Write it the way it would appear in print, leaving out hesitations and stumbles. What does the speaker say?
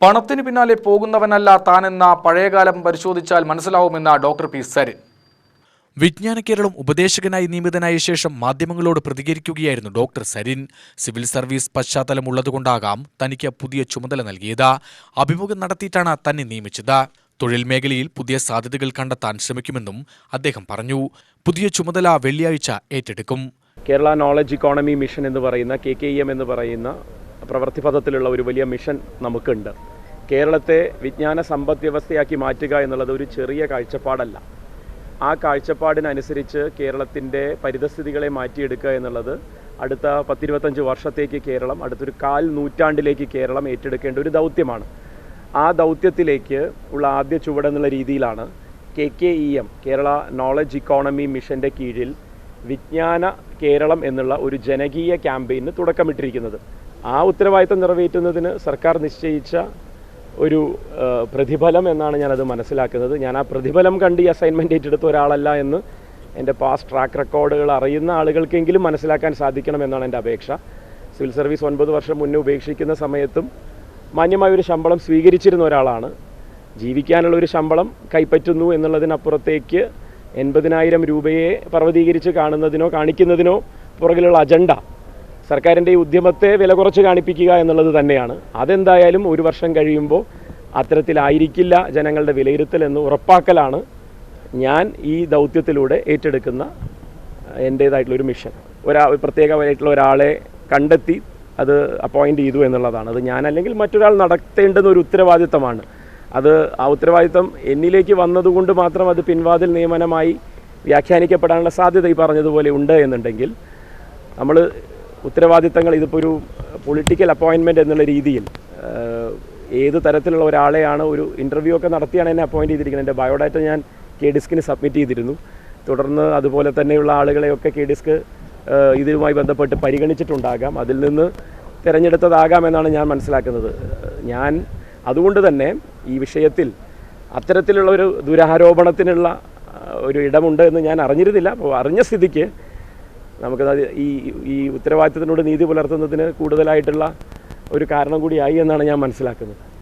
പണത്തിന് പിന്നാലെ പോകുന്നവനല്ല താനെന്ന പഴയകാലം പരിശോധിച്ചാൽ മനസ്സിലാവുമെന്ന ഡോക്ടർ പി സരിൻ. വിജ്ഞാന കേരളം ഉപദേശകനായി നിയമിതനായ ശേഷം മാധ്യമങ്ങളോട് പ്രതികരിക്കുകയായിരുന്നു ഡോക്ടർ സരിൻ. സിവിൽ സർവീസ് പശ്ചാത്തലമുള്ളതുകൊണ്ടാകാം തനിക്ക് പുതിയ ചുമതല നൽകിയത്. അഭിമുഖം നടത്തിയിട്ടാണ് തന്നെ നിയമിച്ചത്. തൊഴിൽ മേഖലയിൽ പുതിയ സാധ്യതകൾ കണ്ടെത്താൻ ശ്രമിക്കുമെന്നും അദ്ദേഹം പറഞ്ഞു. പുതിയ ചുമതല വെള്ളിയാഴ്ച ഏറ്റെടുക്കും. കേരള നോളജ് ഇക്കോണമി മിഷൻ എന്ന് പറയുന്ന KKEM എന്ന് പറയുന്ന പ്രവൃത്തിപഥത്തിലുള്ള ഒരു വലിയ മിഷൻ നമുക്കുണ്ട്. കേരളത്തെ വിജ്ഞാന സമ്പദ് വ്യവസ്ഥയാക്കി മാറ്റുക എന്നുള്ളത് ഒരു ചെറിയ കാഴ്ചപ്പാടല്ല. ആ കാഴ്ചപ്പാടിനനുസരിച്ച് കേരളത്തിൻ്റെ പരിതസ്ഥിതികളെ മാറ്റിയെടുക്കുക എന്നുള്ളത് അടുത്ത 10-25 വർഷത്തേക്ക് കേരളം, അടുത്തൊരു 1/4 നൂറ്റാണ്ടിലേക്ക് കേരളം ഏറ്റെടുക്കേണ്ട ഒരു ദൗത്യമാണ്. ആ ദൗത്യത്തിലേക്ക് ഉള്ള ആദ്യ ചുവടെന്നുള്ള രീതിയിലാണ് KKEM കേരള നോളജ് ഇക്കോണമി മിഷൻ്റെ കീഴിൽ വിജ്ഞാന കേരളം എന്നുള്ള ഒരു ജനകീയ ക്യാമ്പയിന് തുടക്കമിട്ടിരിക്കുന്നത്. ആ ഉത്തരവാദിത്തം നിറവേറ്റുന്നതിന് സർക്കാർ നിശ്ചയിച്ച ഒരു പ്രതിഫലം എന്നാണ് ഞാനത് മനസ്സിലാക്കുന്നത്. ഞാൻ ആ പ്രതിഫലം കണ്ട് ഈ അസൈൻമെൻറ്റ് ഏറ്റെടുത്ത ഒരാളല്ല എന്ന് എൻ്റെ പാസ്റ്റ് ട്രാക്ക് റെക്കോർഡുകൾ അറിയുന്ന ആളുകൾക്കെങ്കിലും മനസ്സിലാക്കാൻ സാധിക്കണമെന്നാണ് എൻ്റെ അപേക്ഷ. സിവിൽ സർവീസ് 9 വർഷം മുന്നേ ഉപേക്ഷിക്കുന്ന സമയത്തും മാന്യമായൊരു ശമ്പളം സ്വീകരിച്ചിരുന്ന ഒരാളാണ്. ജീവിക്കാനുള്ളൊരു ശമ്പളം കൈപ്പറ്റുന്നു എന്നുള്ളതിനപ്പുറത്തേക്ക് 80,000 രൂപയെ പർവ്വതീകരിച്ച് കാണുന്നതിനോ കാണിക്കുന്നതിനോ പുറകിലുള്ള അജണ്ട സർക്കാരിൻ്റെ ഈ ഉദ്യമത്തെ വില കുറച്ച് കാണിപ്പിക്കുക എന്നുള്ളത് തന്നെയാണ്. അതെന്തായാലും 1 വർഷം കഴിയുമ്പോൾ അത്തരത്തിലായിരിക്കില്ല ജനങ്ങളുടെ വിലയിരുത്തൽ എന്ന് ഉറപ്പാക്കലാണ് ഞാൻ ഈ ദൗത്യത്തിലൂടെ ഏറ്റെടുക്കുന്ന എൻ്റേതായിട്ടുള്ളൊരു മിഷൻ. പ്രത്യേകമായിട്ടുള്ള ഒരാളെ കണ്ടെത്തി അത് അപ്പോയിൻ്റ് ചെയ്തു എന്നുള്ളതാണ്. അത് ഞാനല്ലെങ്കിൽ മറ്റൊരാൾ നടത്തേണ്ടുന്ന ഒരു ഉത്തരവാദിത്തമാണ്. അത് ആ ഉത്തരവാദിത്തം എന്നിലേക്ക് വന്നതുകൊണ്ട് മാത്രം അത് പിൻവാതിൽ നിയമനമായി വ്യാഖ്യാനിക്കപ്പെടാനുള്ള സാധ്യത ഈ പറഞ്ഞതുപോലെ ഉണ്ട് എന്നുണ്ടെങ്കിൽ നമ്മൾ ഉത്തരവാദിത്തങ്ങൾ ഇതിപ്പോൾ ഒരു പൊളിറ്റിക്കൽ അപ്പോയിൻമെൻറ്റ് എന്നുള്ള രീതിയിൽ ഏത് തരത്തിലുള്ള ഒരാളെയാണ് ഒരു ഇൻ്റർവ്യൂ ഒക്കെ നടത്തിയാണ് എന്നെ അപ്പോയിൻറ്റ് ചെയ്തിരിക്കുന്നത്. എൻ്റെ ബയോഡാറ്റ ഞാൻ KDISCന് സബ്മിറ്റ് ചെയ്തിരുന്നു. തുടർന്ന് അതുപോലെ തന്നെയുള്ള ആളുകളെയൊക്കെ KDISC ഇതുമായി ബന്ധപ്പെട്ട് പരിഗണിച്ചിട്ടുണ്ടാകാം. അതിൽ നിന്ന് തിരഞ്ഞെടുത്തതാകാമെന്നാണ് ഞാൻ മനസ്സിലാക്കുന്നത്. ഞാൻ അതുകൊണ്ട് തന്നെ ഈ വിഷയത്തിൽ അത്തരത്തിലുള്ള ഒരു ദുരാരോപണത്തിനുള്ള ഒരു ഇടമുണ്ട് എന്ന് ഞാൻ അറിഞ്ഞിരുന്നില്ല. അപ്പോൾ അറിഞ്ഞ സ്ഥിതിക്ക് നമുക്കത് ഈ ഉത്തരവാദിത്തത്തിനോട് നീതി പുലർത്തുന്നതിന് കൂടുതലായിട്ടുള്ള ഒരു കാരണം കൂടിയായി എന്നാണ് ഞാൻ മനസ്സിലാക്കുന്നത്.